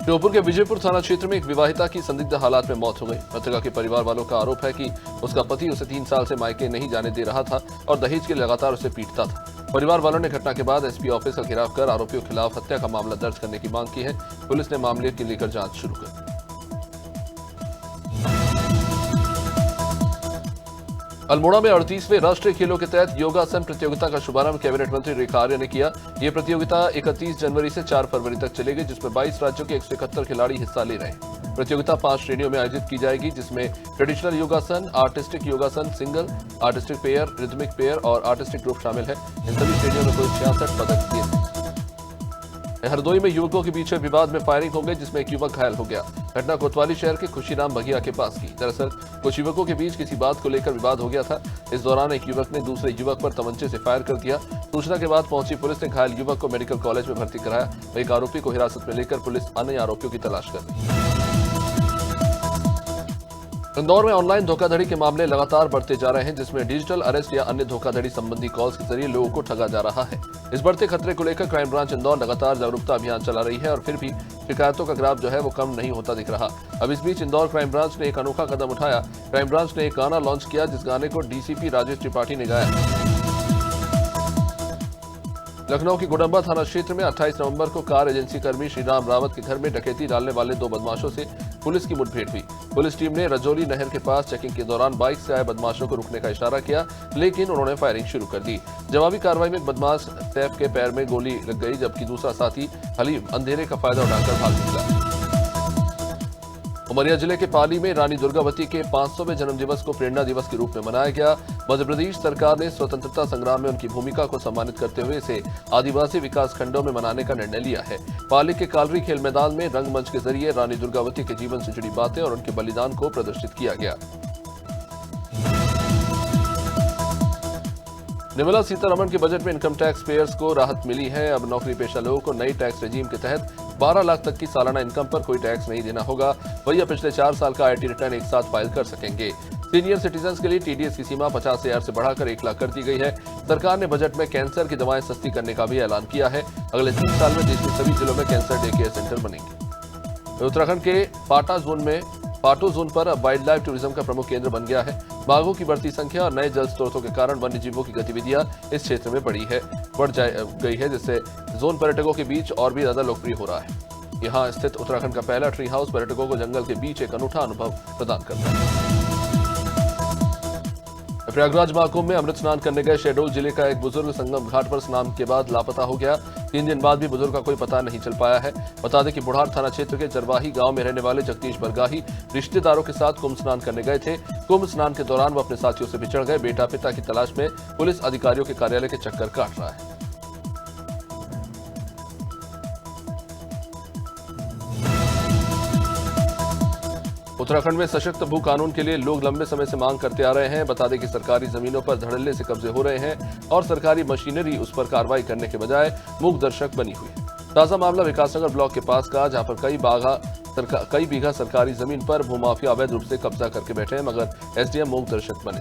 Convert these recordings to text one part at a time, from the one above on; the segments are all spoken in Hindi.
श्योपुर के विजयपुर थाना क्षेत्र में एक विवाहिता की संदिग्ध हालात में मौत हो गई। मृतका के परिवार वालों का आरोप है कि उसका पति उसे 3 साल से मायके नहीं जाने दे रहा था और दहेज के लिए लगातार उसे पीटता था। परिवार वालों ने घटना के बाद एसपी ऑफिस का घेराव कर आरोपियों के खिलाफ हत्या का मामला दर्ज करने की मांग की है। पुलिस ने मामले की लेकर जांच शुरू कर दी। अल्मोड़ा में 38वें राष्ट्रीय खेलों के तहत योगासन प्रतियोगिता का शुभारंभ कैबिनेट मंत्री रेखा आर्य ने किया। ये प्रतियोगिता 31 जनवरी से 4 फरवरी तक चलेगी, जिसमें 22 राज्यों के 171 खिलाड़ी हिस्सा ले रहे हैं। प्रतियोगिता 5 श्रेणियों में आयोजित की जाएगी, जिसमें ट्रेडिशनल योगासन, आर्टिस्टिक योगासन, single, artistic pair, rhythmic pair और आर्टिस्टिक ग्रुप शामिल है। इन सभी श्रेणियों में कुल 66 पदक दिए गए। हरदोई में युवकों के बीच विवाद में फायरिंग हो गई, जिसमें एक युवक घायल हो गया। घटना कोतवाली शहर के खुशीराम बगिया के पास की। दरअसल कुछ युवकों के बीच किसी बात को लेकर विवाद हो गया था। इस दौरान एक युवक ने दूसरे युवक पर तमंचे से फायर कर दिया। सूचना के बाद पहुंची पुलिस ने घायल युवक को मेडिकल कॉलेज में भर्ती कराया। एक आरोपी को हिरासत में लेकर पुलिस अन्य आरोपियों की तलाश कर रही है। इंदौर में ऑनलाइन धोखाधड़ी के मामले लगातार बढ़ते जा रहे हैं, जिसमें डिजिटल अरेस्ट या अन्य धोखाधड़ी संबंधी कॉल्स के जरिए लोगों को ठगा जा रहा है। इस बढ़ते खतरे को लेकर क्राइम ब्रांच इंदौर लगातार जागरूकता अभियान चला रही है और फिर भी शिकायतों का ग्राफ जो है वो कम नहीं होता दिख रहा। अब इस बीच इंदौर क्राइम ब्रांच ने एक अनोखा कदम उठाया। क्राइम ब्रांच ने एक गाना लॉन्च किया, जिस गाने को डीसीपी राजेश त्रिपाठी ने गाया। लखनऊ की गुडम्बा थाना क्षेत्र में 28 नवंबर को कार एजेंसी कर्मी श्रीराम रावत के घर में डकैती डालने वाले 2 बदमाशों से पुलिस की मुठभेड़ हुई। पुलिस टीम ने रजौली नहर के पास चेकिंग के दौरान बाइक से आए बदमाशों को रुकने का इशारा किया, लेकिन उन्होंने फायरिंग शुरू कर दी। जवाबी कार्रवाई में बदमाश सैफ के पैर में गोली लग गई, जबकि दूसरा साथी हलीम अंधेरे का फायदा उठाकर भाग निकला। उमरिया जिले के पाली में रानी दुर्गावती के 500वें जन्मदिवस को प्रेरणा दिवस के रूप में मनाया गया। मध्य प्रदेश सरकार ने स्वतंत्रता संग्राम में उनकी भूमिका को सम्मानित करते हुए इसे आदिवासी विकास खंडों में मनाने का निर्णय लिया है। पाली के कालरी खेल मैदान में रंगमंच के जरिए रानी दुर्गावती के जीवन से जुड़ी बातें और उनके बलिदान को प्रदर्शित किया गया। निर्मला सीतारमण के बजट में इनकम टैक्स पेयर्स को राहत मिली है। अब नौकरी पेशा लोगों को नई टैक्स रेजीम के तहत 12 लाख तक की सालाना इनकम पर कोई टैक्स नहीं देना होगा। वही अब पिछले 4 साल का आईटी रिटर्न एक साथ फाइल कर सकेंगे। सीनियर सिटीजन्स के लिए टीडीएस की सीमा 50,000 से बढ़ाकर 1 लाख कर दी गई है। सरकार ने बजट में कैंसर की दवाएं सस्ती करने का भी ऐलान किया है। अगले 3 साल में देश के सभी जिलों में कैंसर डे केयर सेंटर बनेंगे। उत्तराखंड के पाटो जोन पर अब वाइल्ड लाइफ टूरिज्म का प्रमुख केंद्र बन गया है। बाघों की बढ़ती संख्या और नए जल स्रोतों के कारण वन्य जीवों की गतिविधियां इस क्षेत्र में बढ़ गई है, जिससे जोन पर्यटकों के बीच और भी ज्यादा लोकप्रिय हो रहा है। यहां स्थित उत्तराखंड का पहला ट्री हाउस पर्यटकों को जंगल के बीच एक अनूठा अनुभव प्रदान करता है। प्रयागराज महाकुंभ में अमृत स्नान करने गए शहडोल जिले का एक बुजुर्ग संगम घाट पर स्नान के बाद लापता हो गया। 3 दिन बाद भी बुजुर्ग का कोई पता नहीं चल पाया है। बता दें कि बुढ़ार थाना क्षेत्र के जरवाही गांव में रहने वाले जगदीश बरगाही रिश्तेदारों के साथ कुंभ स्नान करने गए थे। कुंभ स्नान के दौरान वो अपने साथियों से बिछड़ गए। बेटा पिता की तलाश में पुलिस अधिकारियों के कार्यालय के चक्कर काट रहा है। उत्तराखंड में सशक्त भू कानून के लिए लोग लंबे समय से मांग करते आ रहे हैं। बता दें कि सरकारी जमीनों पर धड़ल्ले से कब्जे हो रहे हैं और सरकारी मशीनरी उस पर कार्रवाई करने के बजाय मूक दर्शक बनी हुई है। ताजा मामला विकासनगर ब्लॉक के पास का, जहां पर कई बीघा सरकारी जमीन पर भूमाफिया अवैध रूप से कब्जा करके बैठे हैं, मगर एसडीएम मूक दर्शक बने।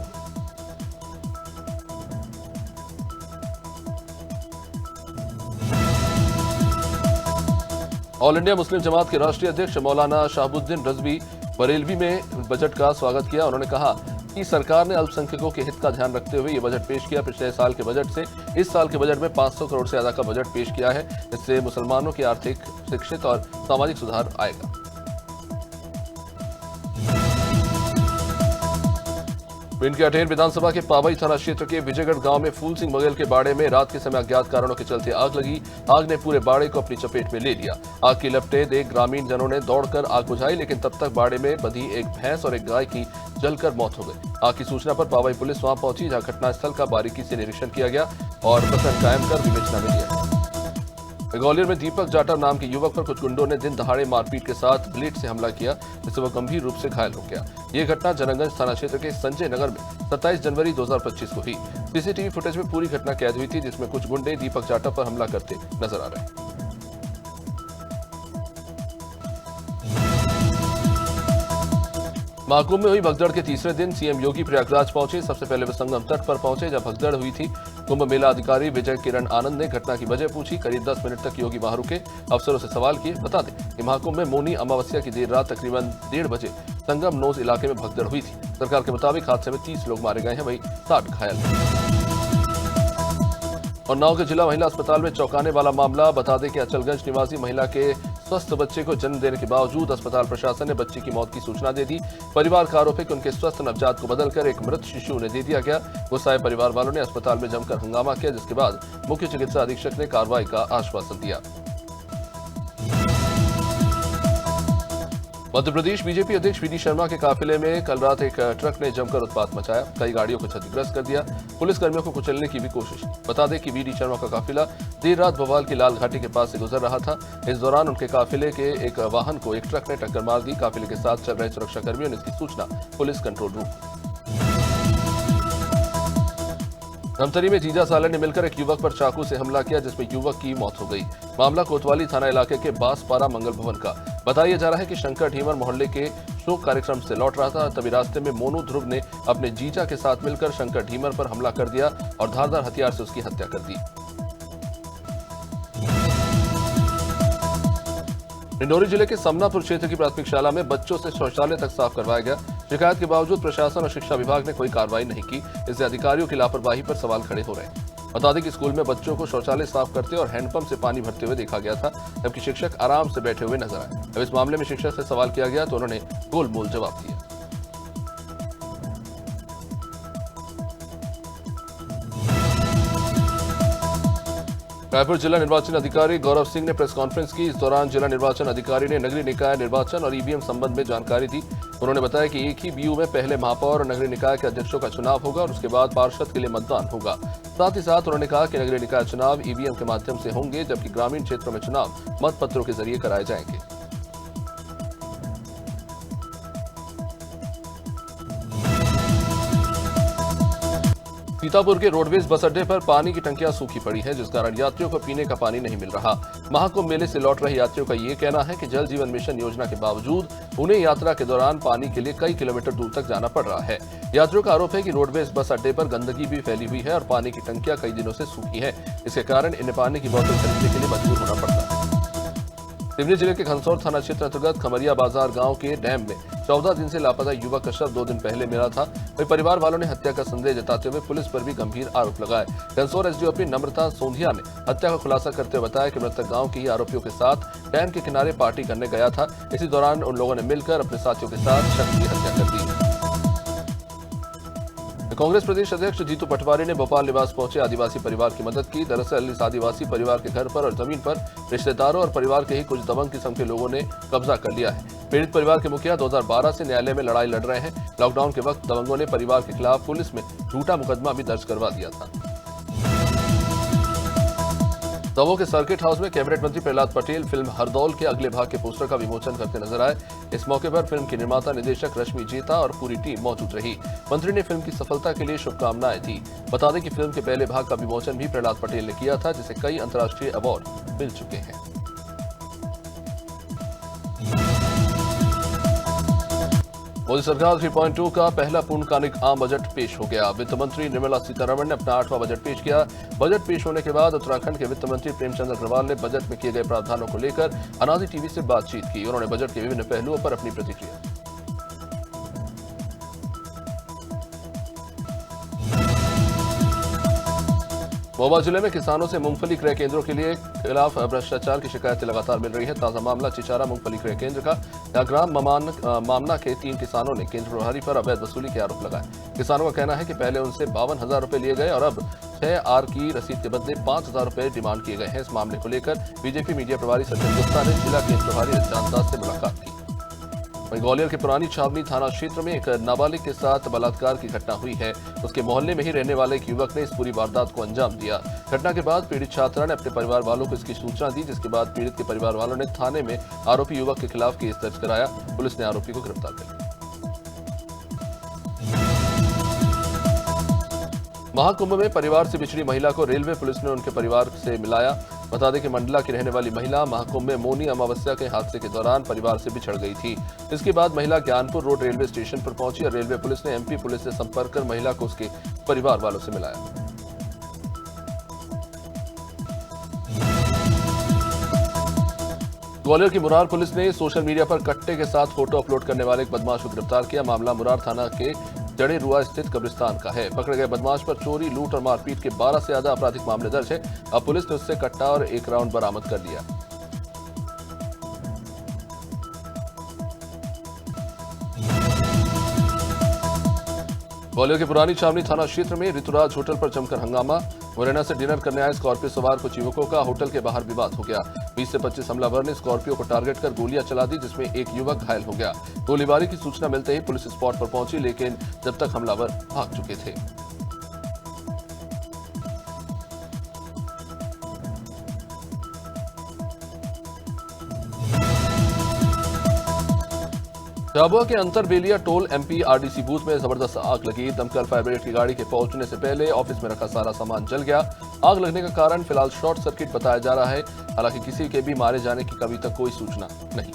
ऑल इंडिया मुस्लिम जमात के राष्ट्रीय अध्यक्ष मौलाना शहाबुद्दीन रजवी बरेलवी में बजट का स्वागत किया। उन्होंने कहा कि सरकार ने अल्पसंख्यकों के हित का ध्यान रखते हुए ये बजट पेश किया। पिछले साल के बजट से इस साल के बजट में 500 करोड़ से ज्यादा का बजट पेश किया है। इससे मुसलमानों की आर्थिक, शिक्षित और सामाजिक सुधार आएगा। भिंड के अटेर विधानसभा के पावई थाना क्षेत्र के विजयगढ़ गांव में फूल सिंह बघेल के बाड़े में रात के समय अज्ञात कारणों के चलते आग लगी। आग ने पूरे बाड़े को अपनी चपेट में ले लिया। आग की लपटें देख ग्रामीण जनों ने दौड़कर आग बुझाई, लेकिन तब तक बाड़े में बंधी एक भैंस और एक गाय की जलकर मौत हो गई। आग की सूचना पर पावई पुलिस वहां पहुंची, जहां घटनास्थल का बारीकी से निरीक्षण किया गया और प्रकरण कायम कर विवेचना में लिया गया। ग्वालियर में दीपक जाटव नाम के युवक पर कुछ गुंडों ने दिन दहाड़े मारपीट के साथ ब्लेड से हमला किया, जिससे वह गंभीर रूप से घायल हो गया। यह घटना जनगंज थाना क्षेत्र के संजय नगर में 27 जनवरी 2025 को हुई। सीसीटीवी फुटेज में पूरी घटना कैद हुई थी, जिसमें कुछ गुंडे दीपक जाटव पर हमला करते नजर आ रहे हैं। महाकुंभ में हुई भगदड़ के तीसरे दिन सीएम योगी प्रयागराज पहुंचे। सबसे पहले वे संगम तट पर पहुंचे जब भगदड़ हुई थी। कुंभ मेला अधिकारी विजय किरण आनंद ने घटना की वजह पूछी। करीब 10 मिनट तक योगी वहां रुके, अफसरों से सवाल किए। बता दें कि महाकुंभ में मौनी अमावस्या की देर रात तकरीबन 1:30 बजे संगम नोज इलाके में भगदड़ हुई थी। सरकार के मुताबिक हादसे में 30 लोग मारे गए हैं, वहीं 60 घायल हैं। और उन्नाव के जिला महिला अस्पताल में चौंकाने वाला मामला। बता दें कि अचलगंज निवासी महिला के स्वस्थ बच्चे को जन्म देने के बावजूद अस्पताल प्रशासन ने बच्चे की मौत की सूचना दे दी। परिवार का आरोप है कि उनके स्वस्थ नवजात को बदलकर एक मृत शिशु उन्हें दे दिया गया। गुस्साए परिवार वालों ने अस्पताल में जमकर हंगामा किया, जिसके बाद मुख्य चिकित्सा अधीक्षक ने कार्रवाई का आश्वासन दिया। मध्य प्रदेश बीजेपी अध्यक्ष वी डी शर्मा के काफिले में कल रात एक ट्रक ने जमकर उत्पात मचाया। कई गाड़ियों को क्षतिग्रस्त कर दिया। पुलिसकर्मियों को कुचलने की भी कोशिश। बता दें कि वी डी शर्मा का काफिला देर रात भोपाल की लाल घाटी के पास से गुजर रहा था। इस दौरान उनके काफिले के एक वाहन को एक ट्रक ने टक्कर मार दी। काफिले के साथ चल रहे सुरक्षाकर्मियों ने इसकी सूचना पुलिस कंट्रोल रूम। धमतरी में जीजा साले ने मिलकर एक युवक पर चाकू से हमला किया, जिसमें युवक की मौत हो गई। मामला कोतवाली थाना इलाके के बासपारा मंगल भवन का बताया जा रहा है कि शंकर ढीमर मोहल्ले के शोक कार्यक्रम से लौट रहा था। तभी रास्ते में मोनू ध्रुव ने अपने जीजा के साथ मिलकर शंकर ढीमर पर हमला कर दिया और धारदार हथियार से उसकी हत्या कर दी। डिंडोरी जिले के समनापुर क्षेत्र की प्राथमिक शाला में बच्चों से शौचालय तक साफ करवाया गया। शिकायत के बावजूद प्रशासन और शिक्षा विभाग ने कोई कार्रवाई नहीं की। इससे अधिकारियों की लापरवाही पर सवाल खड़े हो रहे हैं। बता दें कि स्कूल में बच्चों को शौचालय साफ करते और हैंडपंप से पानी भरते हुए देखा गया था, जबकि शिक्षक आराम से बैठे हुए नजर आए। अब इस मामले में शिक्षक से सवाल किया गया तो उन्होंने गोलमोल जवाब दिया। रायपुर जिला निर्वाचन अधिकारी गौरव सिंह ने प्रेस कॉन्फ्रेंस की। इस दौरान जिला निर्वाचन अधिकारी ने नगरीय निकाय निर्वाचन और ईवीएम संबंध में जानकारी दी। उन्होंने बताया कि एक ही बीयू में पहले महापौर और नगरीय निकाय के अध्यक्षों का चुनाव होगा और उसके बाद पार्षद के लिए मतदान होगा। साथ ही साथ उन्होंने कहा कि नगरीय निकाय चुनाव ईवीएम के माध्यम से होंगे, जबकि ग्रामीण क्षेत्रों में चुनाव मतपत्रों के जरिए कराए जाएंगे। सीतापुर के रोडवेज बस अड्डे पर पानी की टंकियां सूखी पड़ी हैं, जिस कारण यात्रियों को पीने का पानी नहीं मिल रहा। महाकुंभ मेले से लौट रहे यात्रियों का ये कहना है कि जल जीवन मिशन योजना के बावजूद उन्हें यात्रा के दौरान पानी के लिए कई किलोमीटर दूर तक जाना पड़ रहा है। यात्रियों का आरोप है कि रोडवेज बस अड्डे पर गंदगी भी फैली हुई है और पानी की टंकियां कई दिनों से सूखी है। इसके कारण इन्हें पानी की बोतल खरीदने के लिए मजबूर होना पड़ता है। सिवनी जिले के खनसौर थाना क्षेत्र अंतर्गत खमरिया बाजार गांव के डैम में 14 दिन से लापता युवक का शव 2 दिन पहले मिला था। वही परिवार वालों ने हत्या का संदेह जताते हुए पुलिस पर भी गंभीर आरोप लगाए। खनसौर एसडीओपी नम्रता सोंधिया ने हत्या का खुलासा करते हुए बताया कि मृतक गांव के ही आरोपियों के साथ डैम के किनारे पार्टी करने गया था। इसी दौरान उन लोगों ने मिलकर अपने साथियों के साथ शख्स की हत्या कर दी। कांग्रेस प्रदेश अध्यक्ष जीतू पटवारी ने भोपाल निवास पहुंचे आदिवासी परिवार की मदद की। दरअसल इस आदिवासी परिवार के घर पर और जमीन पर रिश्तेदारों और परिवार के ही कुछ दबंग किस्म के लोगों ने कब्जा कर लिया है। पीड़ित परिवार के मुखिया 2012 से न्यायालय में लड़ाई लड़ रहे हैं। लॉकडाउन के वक्त दबंगों ने परिवार के खिलाफ पुलिस में झूठा मुकदमा भी दर्ज करवा दिया था। दमोह के सर्किट हाउस में कैबिनेट मंत्री प्रहलाद पटेल फिल्म हरदौल के अगले भाग के पोस्टर का विमोचन करते नजर आए। इस मौके पर फिल्म की निर्माता निदेशक रश्मि जेता और पूरी टीम मौजूद रही। मंत्री ने फिल्म की सफलता के लिए शुभकामनाएं दी। बता दें कि फिल्म के पहले भाग का विमोचन भी प्रहलाद पटेल ने किया था, जिसे कई अंतर्राष्ट्रीय अवार्ड मिल चुके हैं। मोदी सरकार 3.2 का पहला पूर्णकालिक आम बजट पेश हो गया। वित्त मंत्री निर्मला सीतारमण ने अपना 8वां बजट पेश किया। बजट पेश होने के बाद उत्तराखंड के वित्त मंत्री प्रेमचंद अग्रवाल ने बजट में किए गए प्रावधानों को लेकर अनादि टीवी से बातचीत की। उन्होंने बजट के विभिन्न पहलुओं पर अपनी प्रतिक्रिया। महोबा जिले में किसानों से मूंगफली क्रय केंद्रों के लिए खिलाफ भ्रष्टाचार की शिकायतें लगातार मिल रही है। ताजा मामला चिचारा मूंगफली क्रय केंद्र का। यहाँ ग्राम मामना के 3 किसानों ने केंद्र प्रभारी पर अवैध वसूली के आरोप लगाए। किसानों का कहना है कि पहले उनसे 52,000 रुपए लिए गए और अब 6 आर की रसीद के बदले 5,000 रुपए डिमांड किए गए हैं। इस मामले को लेकर बीजेपी मीडिया प्रभारी सचिन गुप्ता ने जिला केंद्र प्रभारी रजनीकांत दास से मुलाकात की। वहीं ग्वालियर के पुरानी छावनी थाना क्षेत्र में एक नाबालिग के साथ बलात्कार की घटना हुई है। उसके मोहल्ले में ही रहने वाले एक युवक ने इस पूरी वारदात को अंजाम दिया। घटना के बाद पीड़ित छात्रा ने अपने परिवार वालों को इसकी सूचना दी, जिसके बाद पीड़ित के परिवार वालों ने थाने में आरोपी युवक के खिलाफ केस दर्ज कराया। पुलिस ने आरोपी को गिरफ्तार कर लिया। महाकुंभ में परिवार से बिछड़ी महिला को रेलवे पुलिस ने उनके परिवार से मिलाया। बता दें कि मंडला की रहने वाली महिला महाकुंभ में मौनी अमावस्या के हादसे के दौरान परिवार से बिछड़ गई थी। इसके बाद महिला ज्ञानपुर रोड रेलवे स्टेशन पर पहुंची और रेलवे पुलिस ने एमपी पुलिस से संपर्क कर महिला को उसके परिवार वालों से मिलाया। ग्वालियर की मुरार पुलिस ने सोशल मीडिया पर कट्टे के साथ फोटो अपलोड करने वाले एक बदमाश को गिरफ्तार किया। मामला मुरार थाना के जड़े रुआ स्थित कब्रिस्तान का है। पकड़े गए बदमाश पर चोरी, लूट और मारपीट के 12 से ज्यादा आपराधिक मामले दर्ज है। अब पुलिस ने उससे कट्टा और 1 राउंड बरामद कर लिया। ग्वालियर के पुरानी छावनी थाना क्षेत्र में ऋतुराज होटल पर जमकर हंगामा। मुरैना से डिनर करने आए स्कॉर्पियो सवार कुछ युवकों का होटल के बाहर विवाद हो गया। 20 से 25 हमलावर ने स्कॉर्पियो को टारगेट कर गोलियां चला दी, जिसमें एक युवक घायल हो गया। गोलीबारी की सूचना मिलते ही पुलिस स्पॉट पर पहुंची, लेकिन जब तक हमलावर भाग चुके थे। झाबुआ के अंतरबेलिया टोल एमपी आरडीसी बूथ में जबरदस्त आग लगी। दमकल फायर ब्रिगेड की गाड़ी के पहुंचने से पहले ऑफिस में रखा सारा सामान जल गया। आग लगने का कारण फिलहाल शॉर्ट सर्किट बताया जा रहा है। हालांकि किसी के भी मारे जाने की अभी तक कोई सूचना नहीं।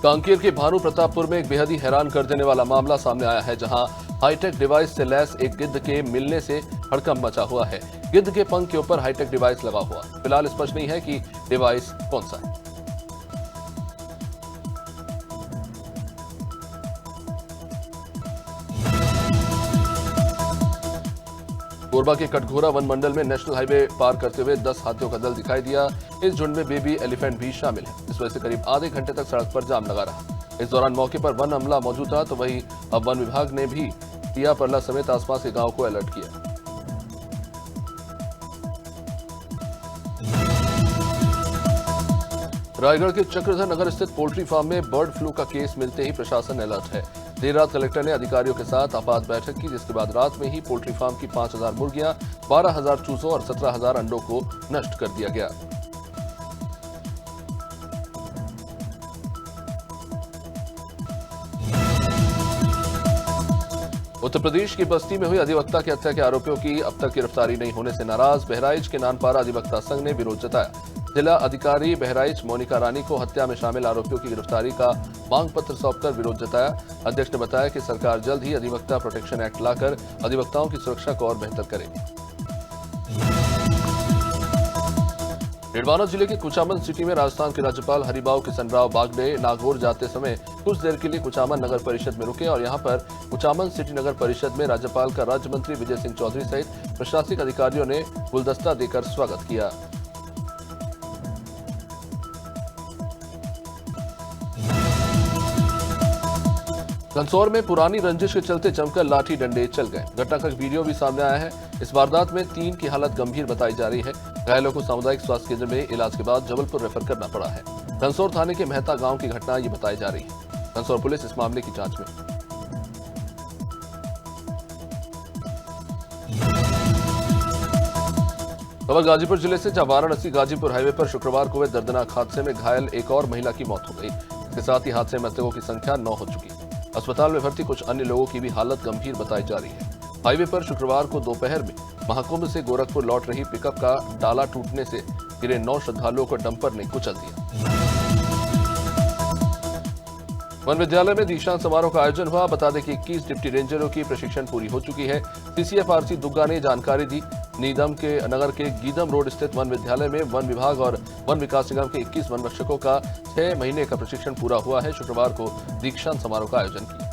कांकेर के भानु प्रतापपुर में एक बेहद ही हैरान कर देने वाला मामला सामने आया है, जहां हाईटेक डिवाइस से लैस एक गिद्ध के मिलने से हड़कंप मचा हुआ है। गिद्ध के पंख के ऊपर हाईटेक डिवाइस लगा हुआ। फिलहाल स्पष्ट नहीं है कि डिवाइस कौन सा है। कोरबा के कटघोरा वन मंडल में नेशनल हाईवे पार करते हुए 10 हाथियों का दल दिखाई दिया। इस झुंड में बेबी एलिफेंट भी शामिल है। इस वजह से करीब आधे घंटे तक सड़क पर जाम लगा रहा। इस दौरान मौके पर वन अमला मौजूद था, तो वहीं अब वन विभाग ने भी टिया परला समेत आसपास के गांव को अलर्ट किया। रायगढ़ के चक्रधर नगर स्थित पोल्ट्री फार्म में बर्ड फ्लू का केस मिलते ही प्रशासन अलर्ट है। देर रात कलेक्टर ने अधिकारियों के साथ आपात बैठक की, जिसके बाद रात में ही पोल्ट्री फार्म की 5000 मुर्गियां, 12000 चूजों और 17000 अंडों को नष्ट कर दिया गया। उत्तर प्रदेश की बस्ती में हुई अधिवक्ता की हत्या के आरोपियों की अब तक गिरफ्तारी नहीं होने से नाराज बहराइच के नानपारा अधिवक्ता संघ ने विरोध जताया। जिला अधिकारी बहराइच मोनिका रानी को हत्या में शामिल आरोपियों की गिरफ्तारी का मांग पत्र सौंपकर विरोध जताया। अध्यक्ष ने बताया कि सरकार जल्द ही अधिवक्ता प्रोटेक्शन एक्ट लाकर अधिवक्ताओं की सुरक्षा को और बेहतर करेगी। निडवाना जिले के कुचामन सिटी में राजस्थान के राज्यपाल हरिभाऊ किशनराव बागडे नागौर जाते समय कुछ देर के लिए कुचामन नगर परिषद में रुके और यहां पर कुचामन सिटी नगर परिषद में राज्यपाल का राज्य मंत्री विजय सिंह चौधरी सहित प्रशासनिक अधिकारियों ने गुलदस्ता देकर स्वागत किया। कंसौर में पुरानी रंजिश के चलते जमकर लाठी डंडे चल गए। घटना का वीडियो भी सामने आया है। इस वारदात में 3 की हालत गंभीर बताई जा रही है। घायलों को सामुदायिक स्वास्थ्य केंद्र में इलाज के बाद जबलपुर रेफर करना पड़ा है। कंसौर थाने के मेहता गांव की घटना ये बताई जा रही है। कंसौर पुलिस इस मामले की जांच में। खबर गाजीपुर जिले से, जहां वाराणसी गाजीपुर हाईवे पर शुक्रवार को हुए दर्दनाक हादसे में घायल एक और महिला की मौत हो गई। इसके साथ ही हादसे में मृतकों की संख्या 9 हो चुकी है। अस्पताल में भर्ती कुछ अन्य लोगों की भी हालत गंभीर बताई जा रही है। हाईवे पर शुक्रवार को दोपहर में महाकुंभ से गोरखपुर लौट रही पिकअप का डाला टूटने से गिरे 9 श्रद्धालुओं को डंपर ने कुचल दिया। वन विद्यालय में दीक्षांत समारोह का आयोजन हुआ। बता दें कि 21 डिप्टी रेंजरों की प्रशिक्षण पूरी हो चुकी है। सीसीएफआरसी दुग्गा ने जानकारी दी। नीदम के नगर के गीदम रोड स्थित वन विद्यालय में वन विभाग और वन विकास निगम के 21 वन रक्षकों का 6 महीने का प्रशिक्षण पूरा हुआ है। शुक्रवार को दीक्षांत समारोह का आयोजन किया।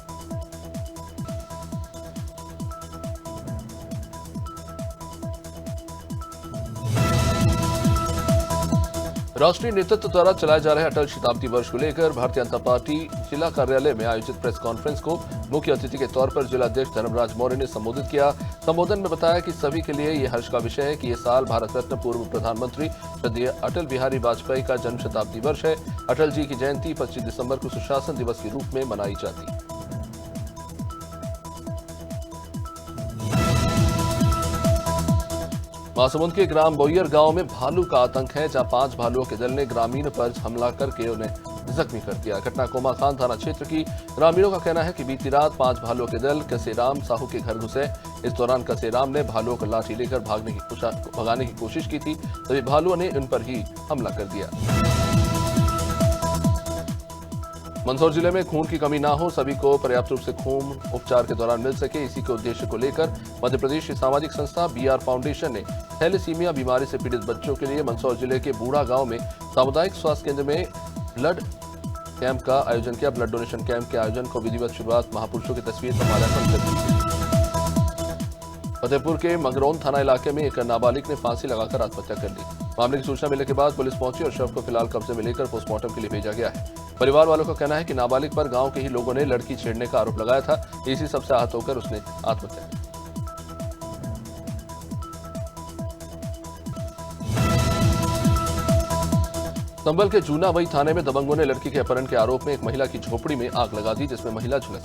राष्ट्रीय नेतृत्व द्वारा चलाए जा रहे अटल शताब्दी वर्ष को लेकर भारतीय जनता पार्टी जिला कार्यालय में आयोजित प्रेस कॉन्फ्रेंस को मुख्य अतिथि के तौर पर जिलाध्यक्ष धर्मराज मौर्य ने संबोधित किया। संबोधन में बताया कि सभी के लिए यह हर्ष का विषय है कि यह साल भारत रत्न पूर्व प्रधानमंत्री श्रद्धेय अटल बिहारी वाजपेयी का जन्म शताब्दी वर्ष है। अटल जी की जयंती 25 दिसंबर को सुशासन दिवस के रूप में मनाई जाती है। महासमुंद के ग्राम बोयर गांव में भालू का आतंक है, जहां 5 भालुओं के दल ने ग्रामीण पर हमला करके उन्हें जख्मी कर दिया। घटना कोमा खान थाना क्षेत्र की। ग्रामीणों का कहना है कि बीती रात 5 भालुओं के दल कसेराम साहू के घर घुसे। इस दौरान कसेराम ने भालुओं को लाठी लेकर भगाने की कोशिश की थी, तभी भालुओं ने उन पर ही हमला कर दिया। मंदसौर जिले में खून की कमी ना हो, सभी को पर्याप्त रूप से खून उपचार के दौरान मिल सके, इसी के उद्देश्य को लेकर मध्य प्रदेश की सामाजिक संस्था BR फाउंडेशन ने थैलेसीमिया बीमारी से पीड़ित बच्चों के लिए मंदसौर जिले के बूढ़ा गांव में सामुदायिक स्वास्थ्य केंद्र में ब्लड कैंप का आयोजन किया। ब्लड डोनेशन कैंप के आयोजन को विधिवत शुरुआत महापुरुषों की तस्वीर पर माल्यार्पण कर दी। फतेहपुर के मगरौन थाना इलाके में एक नाबालिग ने फांसी लगाकर आत्महत्या कर ली। मामले की सूचना मिलने के बाद पुलिस पहुंची और शव को फिलहाल कब्जे में लेकर पोस्टमार्टम के लिए भेजा गया है। परिवार वालों का कहना है कि नाबालिग पर गांव के ही लोगों ने लड़की छेड़ने का आरोप लगाया था, इसी सबसे आहत होकर उसने आत्महत्या की। संभल के जूनावई थाने में दबंगों ने लड़की के अपहरण के आरोप में एक महिला की झोपड़ी में आग लगा दी, जिसमें महिला झुलस।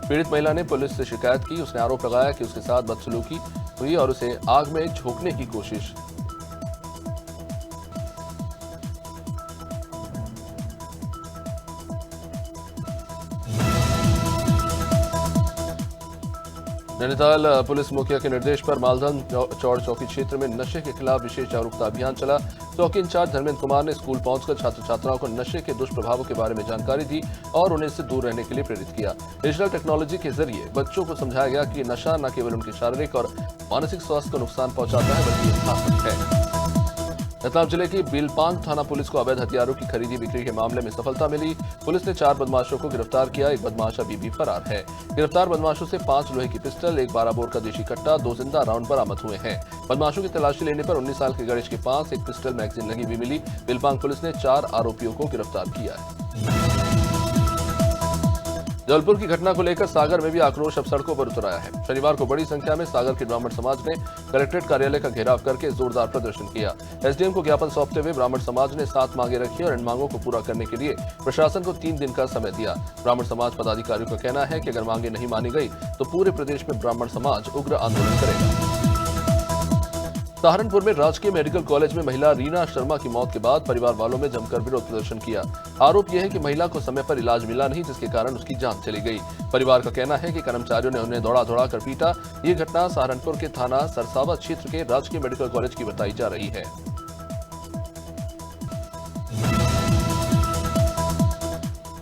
पीड़ित महिला ने पुलिस से शिकायत की। उसने आरोप लगाया कि उसके साथ बदसलूकी हुई और उसे आग में झोंकने की कोशिश। नैनीताल पुलिस मुखिया के निर्देश पर मालधन चौड़ चौकी क्षेत्र में नशे के खिलाफ विशेष जागरूकता अभियान चला। चौकी इंचार्ज धर्मेंद्र कुमार ने स्कूल पहुंचकर छात्र छात्राओं को नशे के दुष्प्रभावों के बारे में जानकारी दी और उन्हें इससे दूर रहने के लिए प्रेरित किया। डिजिटल टेक्नोलॉजी के जरिए बच्चों को समझाया गया कि नशा न केवल उनके शारीरिक और मानसिक स्वास्थ्य को नुकसान पहुंचाता है, बल्कि ये घातक है। रतलाम जिले की बिलपांग थाना पुलिस को अवैध हथियारों की खरीदी बिक्री के मामले में सफलता मिली। पुलिस ने 4 बदमाशों को गिरफ्तार किया। एक बदमाश अभी भी फरार है। गिरफ्तार बदमाशों से 5 लोहे की पिस्टल, 1 12 बोर का देशी कट्टा, 2 जिंदा राउंड बरामद हुए हैं। बदमाशों की तलाशी लेने पर 19 साल के गणेश के पास एक पिस्टल मैगजीन लगी हुई मिली। बिलपांग पुलिस ने 4 आरोपियों को गिरफ्तार किया है। जबलपुर की घटना को लेकर सागर में भी आक्रोश अब सड़कों पर उतर आया है। शनिवार को बड़ी संख्या में सागर के ब्राह्मण समाज ने कलेक्ट्रेट कार्यालय का घेराव करके जोरदार प्रदर्शन किया। SDM को ज्ञापन सौंपते हुए ब्राह्मण समाज ने 7 मांगे रखी और इन मांगों को पूरा करने के लिए प्रशासन को 3 दिन का समय दिया। ब्राह्मण समाज पदाधिकारियों का कहना है कि अगर मांगे नहीं मानी गई तो पूरे प्रदेश में ब्राह्मण समाज उग्र आंदोलन करेगा। सहारनपुर में राजकीय मेडिकल कॉलेज में महिला रीना शर्मा की मौत के बाद परिवार वालों ने जमकर विरोध प्रदर्शन किया। आरोप यह है कि महिला को समय पर इलाज मिला नहीं, जिसके कारण उसकी जान चली गई। परिवार का कहना है कि कर्मचारियों ने उन्हें दौड़ा कर पीटा। ये घटना सहारनपुर के थाना सरसावा क्षेत्र के राजकीय मेडिकल कॉलेज की बताई जा रही है।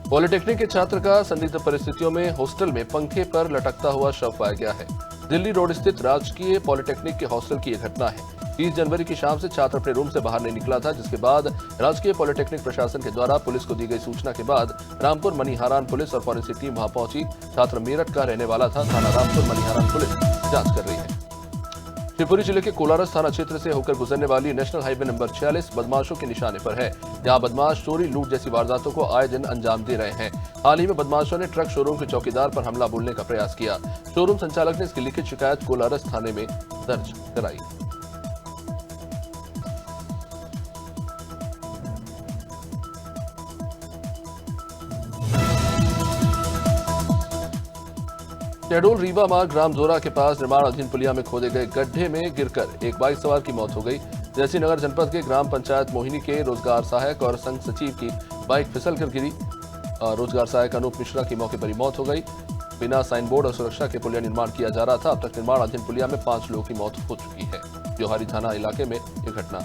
पॉलिटेक्निक के छात्र का संदिग्ध परिस्थितियों में हॉस्टल में पंखे पर लटकता हुआ शव पाया गया है। दिल्ली रोड स्थित राजकीय पॉलिटेक्निक के हॉस्टल की यह घटना है। 30 जनवरी की शाम से छात्र अपने रूम से बाहर नहीं निकला था, जिसके बाद राजकीय पॉलिटेक्निक प्रशासन के द्वारा पुलिस को दी गई सूचना के बाद रामपुर मनीहारान पुलिस और फॉरेंसिक टीम वहां पहुंची। छात्र मेरठ का रहने वाला था। थाना रामपुर मनीहारान पुलिस जांच कर रही है। शिवपुरी जिले के कोलारस थाना क्षेत्र से होकर गुजरने वाली नेशनल हाईवे नंबर 46 बदमाशों के निशाने पर है। यहां बदमाश चोरी, लूट जैसी वारदातों को आए दिन अंजाम दे रहे हैं। हाल ही में बदमाशों ने ट्रक शोरूम के चौकीदार पर हमला बोलने का प्रयास किया। शोरूम संचालक ने इसकी लिखित शिकायत कोलारस थाने में दर्ज कराई। शहडोल रीवा मार्ग ग्राम जोरा के पास निर्माणाधीन पुलिया में खोदे गए गड्ढे में गिरकर एक बाइक सवार की मौत हो गई। जैसी नगर जनपद के ग्राम पंचायत मोहिनी के रोजगार सहायक और संघ सचिव की बाइक फिसलकर गिरी। रोजगार सहायक अनूप मिश्रा की मौके पर ही मौत हो गई। बिना साइन बोर्ड और सुरक्षा के पुलिया निर्माण किया जा रहा था। अब तक निर्माणाधीन पुलिया में 5 लोगों की मौत हो चुकी है। जोहारी थाना इलाके में यह घटना